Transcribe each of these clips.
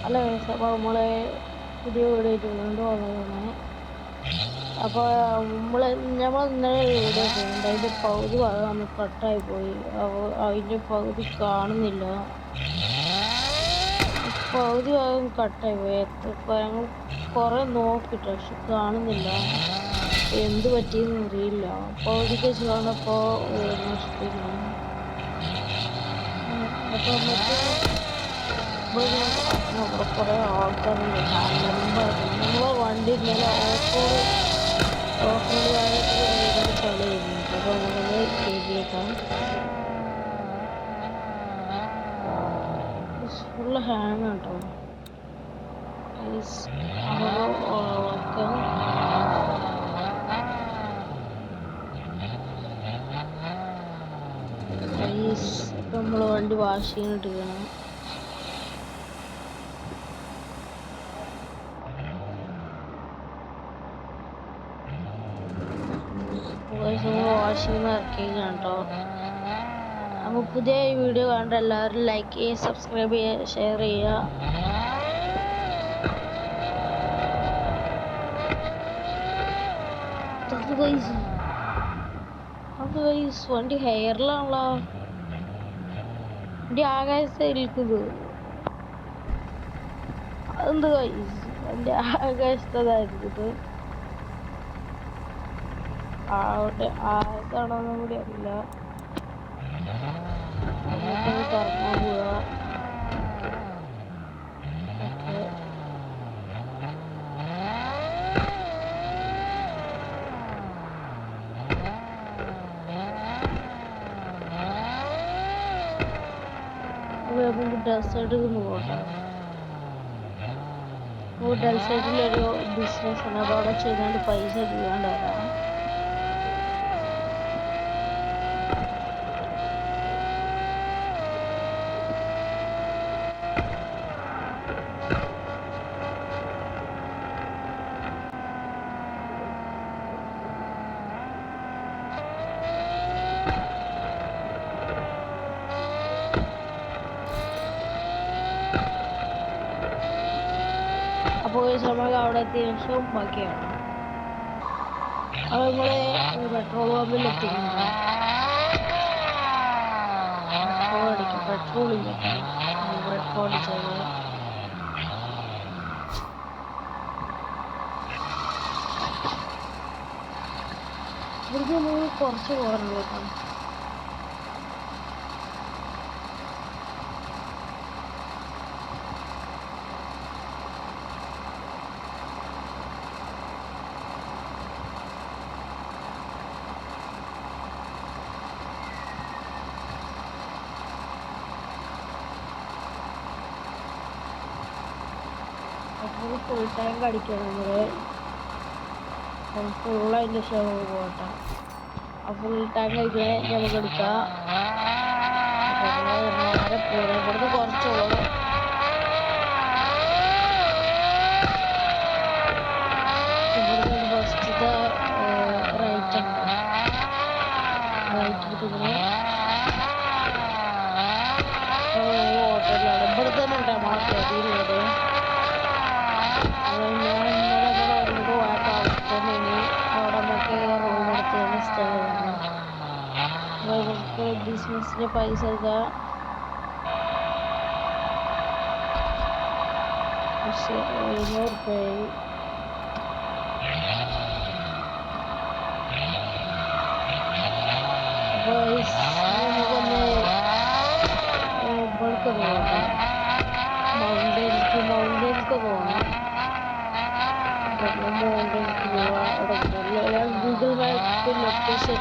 അല്ല ഗൈസ്, അപ്പോൾ നമ്മൾ പുതിയ വീഡിയോ വീണ്ടും വന്നതാണ്. അപ്പോൾ നമ്മൾ ഇന്നലെ വീഡിയോ ചെയ്യുന്നുണ്ട്. അതിൻ്റെ പകുതി ഭാഗം നമ്മൾ കട്ടായി പോയി. അതിൻ്റെ പകുതി കാണുന്നില്ല. പകുതി ഭാഗം കട്ടായി പോയി. ഞങ്ങൾ കുറേ നോക്കിയിട്ട് പക്ഷെ കാണുന്നില്ല. എന്ത് പറ്റിയെന്ന് അറിയില്ല. പകുതിക്ക് വെച്ച് കാണപ്പോൾ നഷ്ടപ്പെടുന്നു. അപ്പോൾ നമ്മുടെ കുറേ ആൾക്കാരുണ്ട്. നമ്മളെ വണ്ടി ഇന്നലെ ഓഫ് റോഡ് കാര്യത്തിൽ കളി ചെയ്യുന്നുണ്ട്. അപ്പോൾ നമ്മളത് കയറ്റിയേക്കാം. ഫുള്ള് ഹാങ് കേട്ടോ. ഇപ്പം നമ്മൾ വണ്ടി വാഷ് ചെയ്യാനിട്ടിരിക്കണം. വാഷിംഗ് ഇറക്കിയാണ് കേട്ടോ. അപ്പോൾ പുതിയ ഈ വീഡിയോ കണ്ട എല്ലാവരും ലൈക്ക് ചെയ്യുക, സബ്സ്ക്രൈബ് ചെയ്യുക, ഷെയർ ചെയ്യുക. വണ്ടി ഹെയറിലാണല്ലോ. വണ്ടി ആകാശത്തിരിക്കുന്നത്. അതെന്ത് വണ്ടി ആകാശത്തതായിരിക്കുന്നത്. ആയതാണോന്നും കൂടി അറിയില്ല. കറങ്ങാൻ പോവുക. നമുക്ക് ഡെസേർട്ടിൽ നിന്ന് പോകട്ടെ. ഡെസേർട്ടിലൊരു ബിസിനസ് ആണ്. അപ്പോൾ അവിടെ ചെയ്തുകൊണ്ട് പൈസ ചെയ്യാണ്ട് വരാം. അപ്പോൾ നമുക്ക് അവിടെ എത്തിയതിനു ശേഷം ബാക്കിയാണ്. അപ്പോൾ നമ്മൾ പെട്രോൾ പമ്പിൽ എത്തിക്കുന്നുണ്ട്. പെട്രോൾ അടിക്കും. പെട്രോൾ ഇല്ല. പെട്രോൾ അടിച്ചത് ഇവിടുത്തെ നമുക്ക് കുറച്ച് പോകാനുള്ളൂ കേട്ടോ. ഫുൾ ടാങ്ക് അടിക്കണം. നമ്മൾ ഫുള്ളതിൻ്റെ ഷോ പോകട്ടെ. ആ ഫുൾ ടാങ്ക് അടിക്കണേ നമുക്ക് എടുക്കാം. നേരെ പോരാ. ഇവിടുന്ന് കുറച്ചുള്ളൂ. ഇവിടുന്ന് ഫസ്റ്റത്തെ റൈറ്റ് ഉണ്ട്. റൈറ്റ് എടുത്തിങ്ങനെ ഹോട്ടലിലാണ്. ഇവിടെ തന്നെ ഉണ്ട് നമ്മളെ പെരിയുള്ളത്. ബിസിനസ്സിന് പൈസ എടുക്കാം. പക്ഷേ 700 രൂപയായി. അപ്പോൾ നമുക്കൊന്ന് ഇവിടേക്ക് പോകണം. മൗണ്ടൻക്ക് പോകണം. മൗണ്ടൻക്ക് പോവാം. അവിടെ ഗൂഗിൾ മാപ്പ് ലൊക്കേഷൻ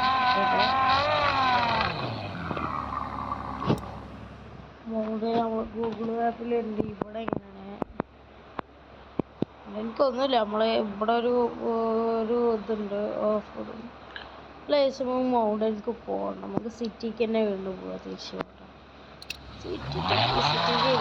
നമ്മൾ ഗൂഗിൾ മാപ്പിലുണ്ട്. ഇവിടെ എങ്ങനെയാണ് എനിക്കൊന്നുമില്ല. നമ്മളെ ഇവിടെ ഒരു ഇതുണ്ട് ഓഫ് റോഡ് പ്ലേസ്. മൗണ്ടൻക്ക് പോകണം. നമുക്ക് സിറ്റിക്ക് തന്നെ വീണ്ടും പോവാം. തിരിച്ചു പോകണം. സിറ്റിക്ക് സിറ്റിയിലെ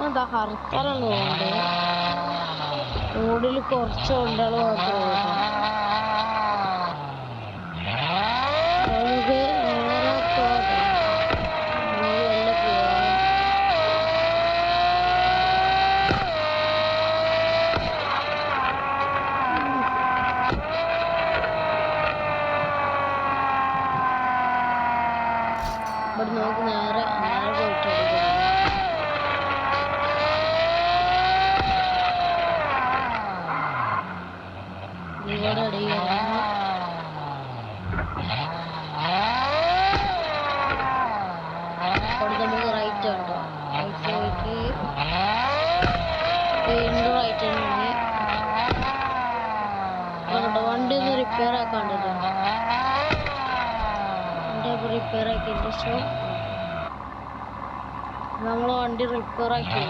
എന്താ ഹർത്താലുള്ളതുകൊണ്ട് റോഡിൽ കുറച്ച് വണ്ടികൾ മാത്രമേ ഉള്ളൂ. നമുക്ക് നേരെ പോകട്ടെ. വല്ല പോവാം. ഇവിടെ നമുക്ക് നേരെ പോയിട്ട് എടുക്കാം. ഇവിടെ അടിക്കണം. അവിടെ നമുക്ക് റൈറ്റ് ഉണ്ടോ? റൈറ്റ് പോയിട്ട് വീണ്ടും റൈറ്റ് തന്നെ. വണ്ടി ഒന്ന് റിപ്പയർ ആക്കാണ്ടല്ലോ. വണ്ടി അപ്പോൾ റിപ്പയർ ആക്കിയതിൻ്റെ ശേഷം നമ്മൾ വണ്ടി റിപ്പയർ ആക്കി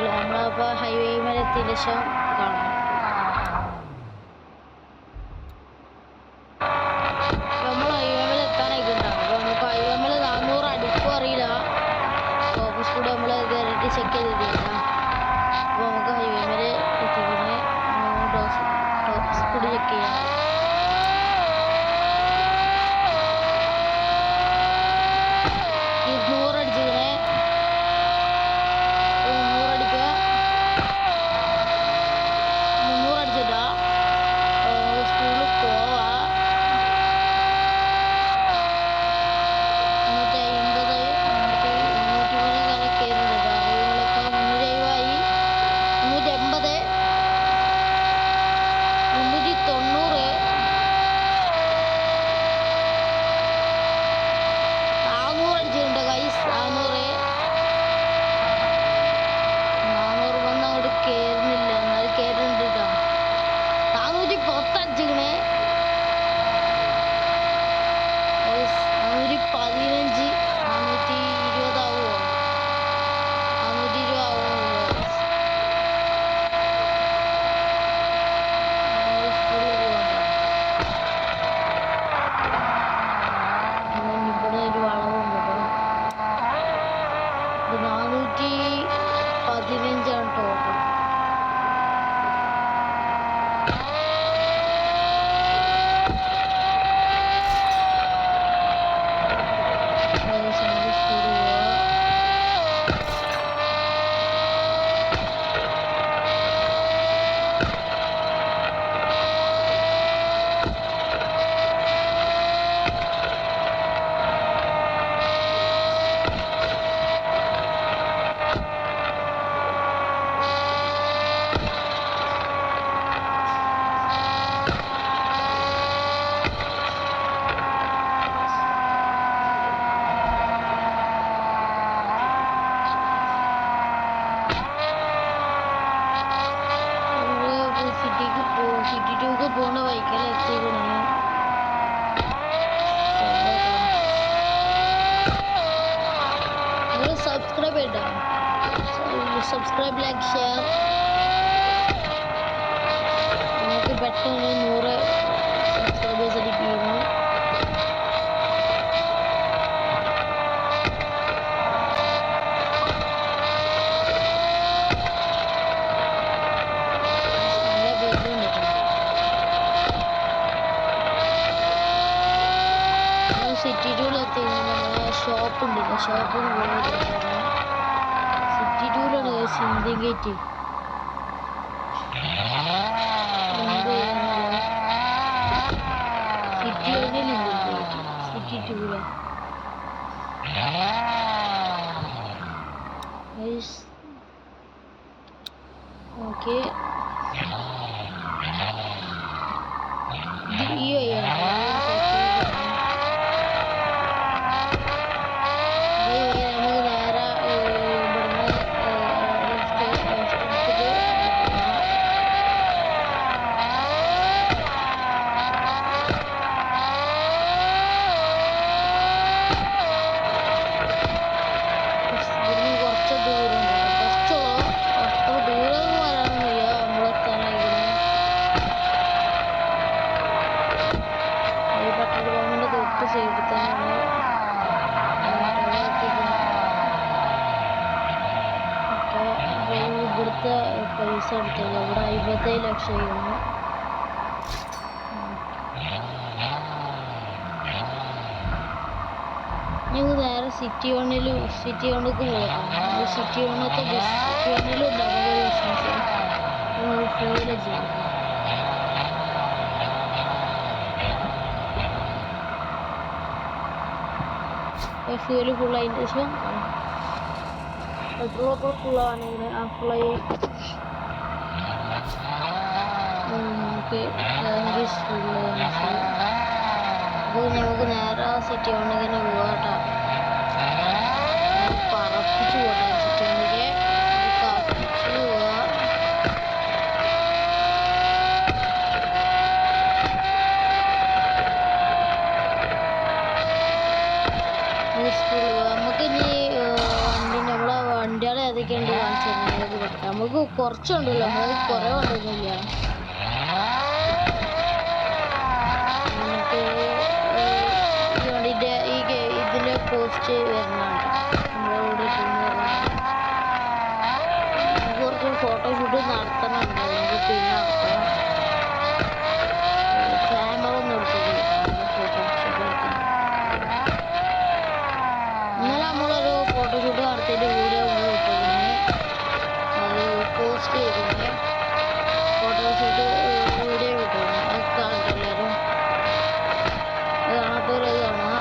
നമ്മളപ്പോൾ ഹൈവേ മേലെ എത്തിയതിന് ശേഷം കാണാം. നമ്മൾ ഹൈവേ മേലെ എത്താനായിട്ടുണ്ടാകും. അപ്പോൾ നമുക്ക് ഹൈവേ മേലെ 400 അടുക്കും അറിയില്ല. ഓഫീസ് കൂടെ നമ്മൾ കയറിയിട്ട് ചെക്ക് ചെയ്തിട്ടില്ല. അപ്പോൾ നമുക്ക് ഹൈവേ മേലെ എത്തിക്കണേ. ടോപ്പ് സ്പീഡ് ചെക്ക് ചെയ്യാം. subscribe, like, share. നമുക്ക് പെട്ടെന്ന് 100 സബ്സ്ക്രൈബേഴ്സ് അടിക്കുന്നു. സിറ്റി ടൂറിലെത്തി ഷോപ്പ് ഉണ്ടല്ലോ, ഷോപ്പിൽ പോയി സിറ്റി ടൂറാണ് Indian gate. City Indian gate, city tour okay ഈ വഴിയാണ് നമുക്ക് നേരെ ഇവിടുന്ന് കുറച്ച് ദൂരം കുറച്ചുള്ളൂ അത്ര ദൂരം വരാനൊന്നും ഇല്ല നമ്മളെത്താനായിരിക്കും ഈ പെട്രോൾ പമ്പിൻ്റെ തൊട്ട് സൈഡിൽ തന്നെയാണ് ഇവിടുത്തെ പൈസ എടുത്തത് ഇവിടെ 57 ലക്ഷമാണ് ഞങ്ങൾ നേരെ സിറ്റി വണ്ണിലേക്ക് പോകാം സിറ്റി വണ്ണത്തെ സിറ്റി വണ്ണിലുണ്ടാകുന്ന ബിസിനസ് ഫ്യൂല് ചെയ്യാം ഫ്യൂല് ഫുള്ളതിൻ്റെ ശേഷം പെട്രോളൊക്കെ ഫുള്ളാണെങ്കിൽ ആ ഫുള്ളായി നമുക്ക് അപ്പോൾ നമുക്ക് നേരെ സിറ്റി വണ്ണിങ്ങനെ പോകാം കേട്ടോ പറപ്പിച്ച് പോകാം സിറ്റി വണ്ണിക്ക് കത്തിച്ച് പോവാം നമുക്ക് ഇനി നമ്മളെ വണ്ടികളെ ഏതൊക്കെയുണ്ട് കാണിച്ചു തരുന്നത് നമുക്ക് കുറച്ചുണ്ടല്ലോ നമ്മൾ കുറേ വണ്ടിയൊന്നുമില്ല നമുക്ക് ഈ വണ്ടിൻ്റെ ഇതിൻ്റെ പോസ്റ്റ് വരുന്നുണ്ട് നമ്മളോട് നമുക്ക് കുറച്ച് ഫോട്ടോഷൂട്ട് നടത്തണമുണ്ട് നമുക്ക് പിന്നെ നടത്തണം ക്യാമറ ഒന്നും എടുത്തില്ല ഫോട്ടോഷൂട്ട് എടുക്കണം ഇന്നലെ നമ്മളൊരു ഫോട്ടോഷൂട്ട് നടത്തിയിട്ട് വീഡിയോ ഇട്ടിരുന്നത് അത് പോസ്റ്റ് ചെയ്തിരുന്നത് ഫോട്ടോഷൂട്ട് വീഡിയോ ഇട്ടിരുന്നത് അത് കാണട്ടെ എല്ലാവരും അത് കാണാത്തവർ അത് കാണുക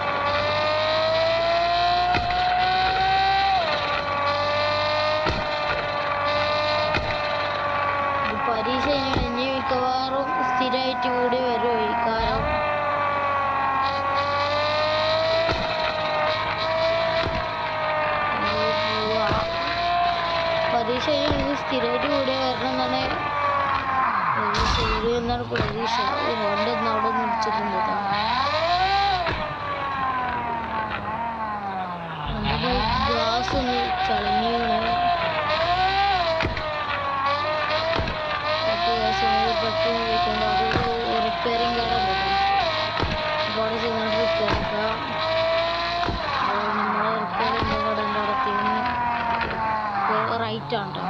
പരീക്ഷ ഇനി മിക്കവാറും സ്ഥിരമായിട്ട് കൂടി വരും ഈ കാലം പരീക്ഷ കഴിഞ്ഞാൽ സ്ഥിരമായിട്ട് കൂടെ വരണം എന്നാണ് എന്നാണ് പ്രതീക്ഷ ഹോണ്ട ഒന്ന് അവിടെ നിടിച്ചിട്ടുണ്ട് അതിൻ്റെ ഗ്ലാസ് ഒന്ന് ചളിഞ്ഞാണ് പെട്ടെന്ന് വയ്ക്കേണ്ട അതൊരു റിപ്പയറിങ് കട അവിടെ ചെന്നിട്ട് റിപ്പയർ ആക്കാം നമ്മളെ റിപ്പയറിങ് കടൻ്റെ അടത്തിന് റൈറ്റ് ആണ് കേട്ടോ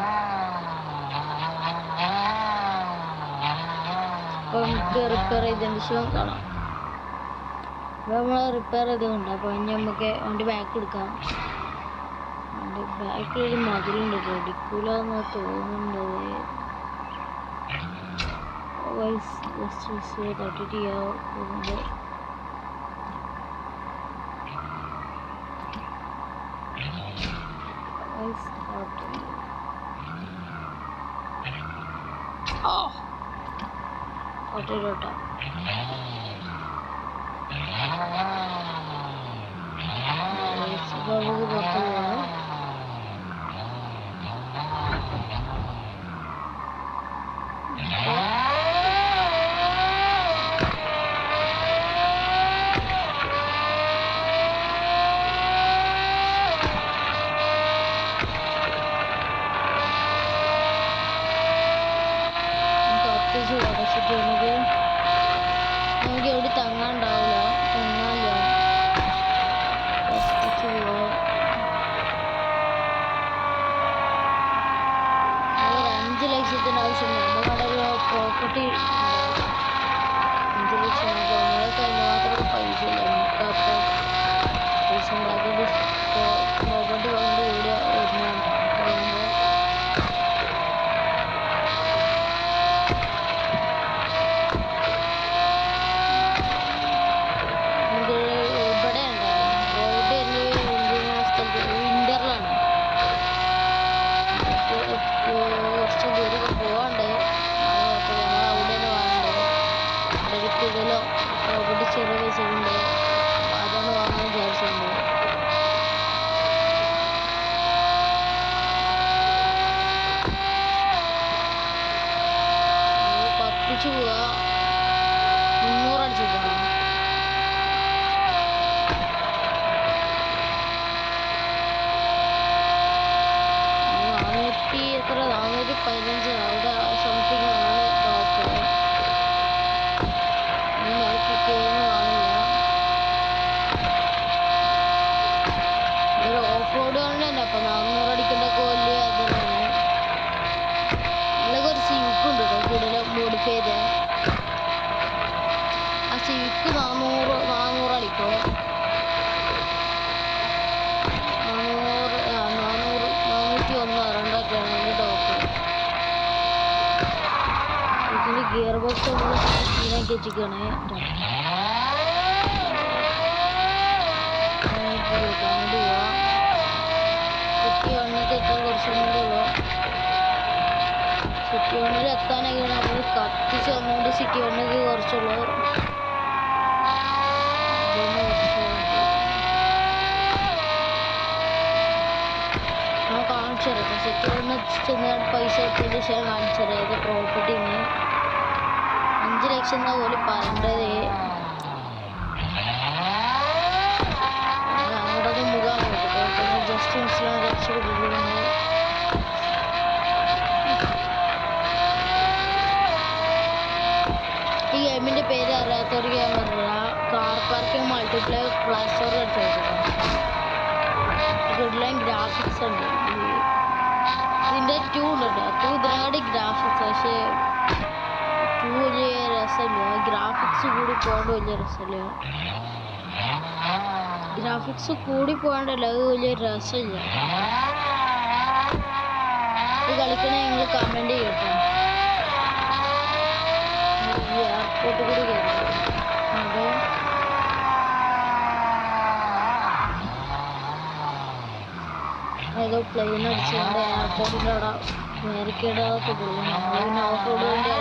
അപ്പോൾ നമുക്ക് റിപ്പയർ ചെയ്തതിന് ശേഷം കാണാം അപ്പോൾ നമ്മൾ റിപ്പയർ ചെയ്തുകൊണ്ട് അപ്പോൾ ഇനി നമുക്ക് അതിൻ്റെ ബാക്ക് എടുക്കാം അതിൻ്റെ ബാക്കിലൊരു മതിലുണ്ട് കേട്ടോ ഇടിക്കൂല എന്ന് തോന്നുന്നത് തട്ടിട്ട് പോകുന്നത് തട്ടിട്ടോട്ടാ നമുക്ക് പുറത്ത് പോകാം നമുക്ക് എവിടെ തങ്ങാണ്ടാവില്ല തങ്ങാനില്ല ഒരു 5 ലക്ഷത്തിൻ്റെ ആവശ്യമില്ല നമ്മുടെ ഒരു പ്രോപ്പർട്ടി 5 ലക്ഷം നമ്മൾക്ക് അതിന് മാത്രമൊക്കെ പൈസ ഇല്ല നമുക്കപ്പോൾ പൈസ ഉണ്ടാക്കിയിട്ട് പ്രോപ്പർട്ടി വാങ്ങേണ്ട വീട് വരുന്നുണ്ട് അപ്പൊ 400 അടിക്കേണ്ടൊക്കെ വലിയ ഇതന്നെ. ഇതിലൊക്കെ ഒരു സിവിക്ക് ഉണ്ട് കേട്ടോ, കൂടുതൽ മോഡിഫൈ ചെയ്ത ആ സിവിക്ക് 400 അടിക്കോ, 401 രണ്ടൊക്കെയാണ് അതിന്റെ ടോപ്പ്. ഇതിന്റെ ഗിയർ ബോക്സ് നമ്മൾ സീനാക്കി വെച്ചിരിക്കുകയാണ്. സിറ്റി 1 എത്താൻ കുറച്ചും കൂടി ഉള്ളു. സിറ്റി 1 എത്താനൊക്കെയാണ് നമ്മൾ കത്തിച്ച് വന്നുകൊണ്ട് സിറ്റി 1 കുറച്ചുള്ളൂ. ഞാൻ കാണിച്ചു തരാം. സിറ്റി 1 ചെന്ന് പൈസ എത്തിയതിന് ശേഷം കാണിച്ചു തരാം. ഇത് പ്രോപ്പർട്ടിന്ന് 5 ലക്ഷം എന്നാ പോലും പറയേണ്ടത്. അങ്ങോട്ടൊന്നും മുഖാൻ നോക്കട്ടെ, ജസ്റ്റ് മിസ്സിലാണ് രക്ഷപ്പെടുന്നത്. ഈ ഗെയിമിന്റെ പേര് അറിയാത്തവർക്ക് ഞാൻ പറഞ്ഞ കാർ പാർക്കിംഗ് മൾട്ടിപ്ലെയർ പ്ലേ സ്റ്റോറിൽ അടിച്ചു ഗുഡ് ലൈൻ ഗ്രാഫിക്സ് ഉണ്ട്. ഇതിന്റെ 2 ഉണ്ട് കേട്ടോ. 2 ഇതിനാടി ഗ്രാഫിക്സ്, പക്ഷേ 2 വലിയ രസമില്ല. ഗ്രാഫിക്സ് കൂടി പോകാണ്ട് വലിയ രസമില്ല. ഗ്രാഫിക്സ് കൂടി പോകാണ്ടല്ല, അത് വലിയ രസമില്ല. ഇത് കളിക്കണേ നിങ്ങൾ കമന്റ് ചെയ്യട്ടോ. എയർപോർട്ട് കൂടി കയറി അതെ ഏതോ പ്ലെയിൻ അടിച്ചുകൊണ്ട് എയർപോർട്ടിൻ്റെ അവിടെ ബാരിക്കേഡൊക്കെ പോയി. നമ്മൾ പിന്നെ ഓഫ് റോഡ് വേണ്ടി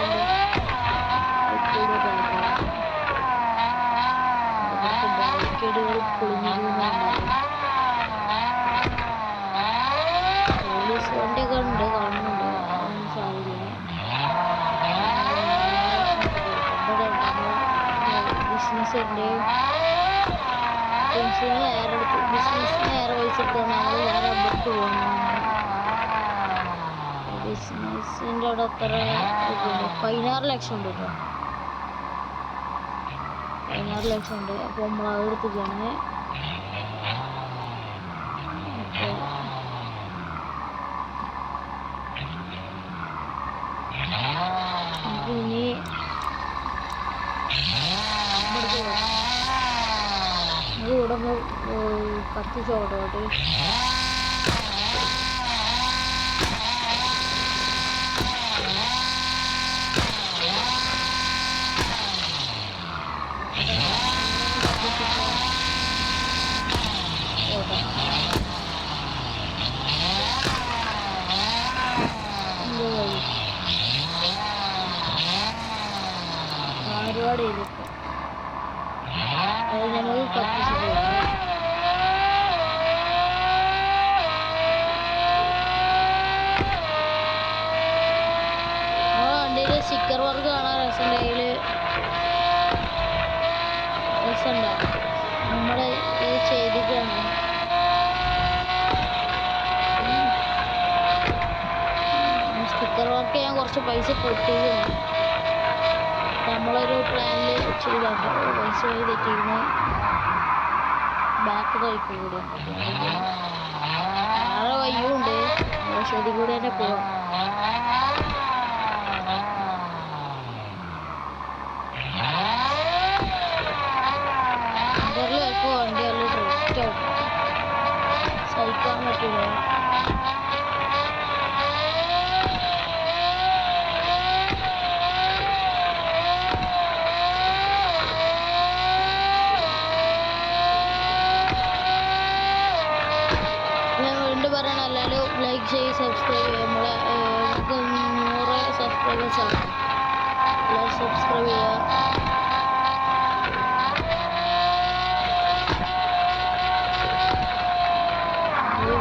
ബാരിക്കേഡുകൾ പൊളിഞ്ഞിരുന്നുണ്ടാവും. പോലീസ് വണ്ടിയൊക്കെ ഉണ്ട്, കാണുന്നുണ്ട്, സാരില്ല. ബിസിനസ് ഉണ്ട്, ബിസിനസ്സിന് നേരെ പൈസ എടുത്താണ് ഞങ്ങൾ നേരെ അവിടേക്ക് പോകുന്നത്. ബിസിനസ്സിൻ്റെ അവിടെ എത്ര 16 ലക്ഷം ഉണ്ട് കേട്ടോ, 16 ലക്ഷം ഉണ്ട്. അപ്പോൾ നമ്മൾ അതെടുത്തിട്ടാണ്. അപ്പോൾ ഇനി ഇവിടെ ഒന്ന് കത്തിച്ചോട്ടോട്ട് ഒരുപാട് ചെയ്തിട്ട് അത് നമുക്ക് കത്തിച്ച് പോകും. വണ്ടിയിൽ സ്റ്റിക്കർ വർക്ക് കാണാൻ രസമുണ്ട്. അതിൽ രസമുണ്ട്, നമ്മുടെ ഇത് ചെയ്തിട്ടാണ്. സ്റ്റിക്കർ വർക്ക് ചെയ്യാൻ കുറച്ച് പൈസ പൊട്ടിയിരുന്നു. നമ്മളൊരു പ്ലാനിൽ ചെയ്താൽ പൈസ തെറ്റിയിരുന്നു. ബാക്ക് ബൈക്ക് കൂടെ വേറെ വയ്യും ഉണ്ട്, പക്ഷെ ഇതിൽ കൂടെ തന്നെ പോവാം. ചിലപ്പോൾ വണ്ടി നല്ല ഡ്രിഫ്റ്റ് ആവും, സഹിക്കാൻ പറ്റില്ല. പറയണം എല്ലാവരും ലൈക്ക് ചെയ്ത് സബ്സ്ക്രൈബ് ചെയ്യുക. നമ്മളെ നമുക്ക് 100 സബ്സ്ക്രൈബേഴ്സ് ആണ്. എല്ലാവരും സബ്സ്ക്രൈബ് ചെയ്യുക.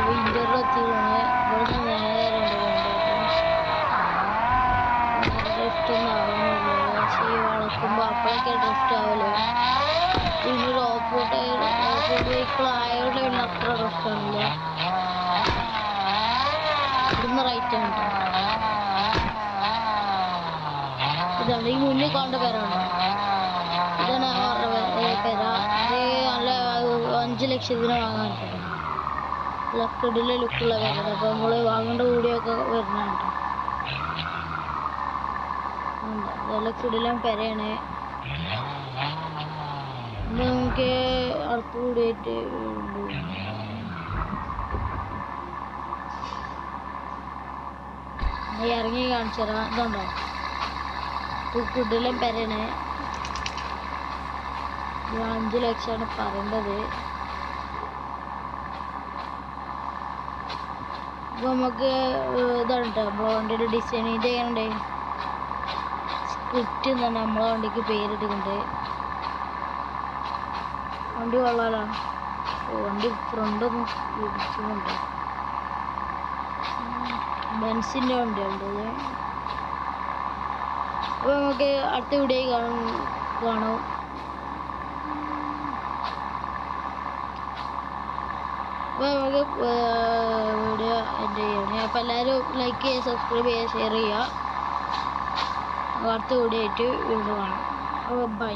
വിൻ്ററിലെത്തിയാണ്. ഇവിടുന്ന് നേരെ ഡ്രിഫ്റ്റ് ഒന്നും ആവുന്നില്ല, പക്ഷേ ഈ വളക്കുമ്പോൾ അപ്പോഴൊക്കെ ഡ്രിഫ്റ്റ് ആവല്ലോ. പിന്നെ ഒരു ഓഫ് റോഡ് വെഹിക്കിൾ ആയതുകൊണ്ട് പിന്നെ അത്ര ഡ്രിഫ്റ്റ് ആണില്ല. ഇവിടുന്ന് റൈറ്റ് ആണ് കേട്ടോ. ഇതാണ് ഈ മുന്നിൽ കാണേണ്ട പേരാണ്. ഇതാണ് ഞാൻ പറഞ്ഞ പേര. ഇത് നല്ല 5 ലക്ഷത്തിന് വാങ്ങാൻ കേട്ടോ. ലക്കഡിലെ ലുക്കുള്ള പേരാണ്. അപ്പോൾ നമ്മൾ വാങ്ങേണ്ട വീഡിയോ ഒക്കെ വരുന്നുണ്ട്. ലക്കഡിലും പെരയാണ്. നമുക്ക് അടുത്ത വീഡിയോ ആയിട്ട് ഇറങ്ങി കാണിച്ചു തരാം. ഇതുണ്ടോ കുടിലും പെരയാണ്. 5 ലക്ഷമാണ് പറയേണ്ടത്. അപ്പോൾ നമുക്ക് ഇതാണ് കേട്ടോ നമ്മളെ വണ്ടിയുടെ ഡിസൈനിങ് ചെയ്യണ്ടേ. സ്ക്രിപ്റ്റ് എന്നാണ് നമ്മളെ വണ്ടിക്ക് പേരിടുന്നുണ്ട്. വണ്ടി കൊള്ളാലോ. വണ്ടി ഫ്രണ്ടൊന്നും ഇടിച്ചുകൊണ്ട് ബെൻസിൻ്റെ വണ്ടിയുണ്ട്. അപ്പോൾ നമുക്ക് അടുത്ത വീഡിയോ കാണും. അപ്പോൾ നമുക്ക് വീഡിയോ എൻജോയ് ചെയ്യണം. അപ്പോൾ എല്ലാവരും ലൈക്ക് ചെയ്യുക, സബ്സ്ക്രൈബ് ചെയ്യുക, ഷെയർ ചെയ്യുക. അടുത്ത വീഡിയോ ആയിട്ട് വീണ്ടും കാണാം. അപ്പോൾ ബൈ.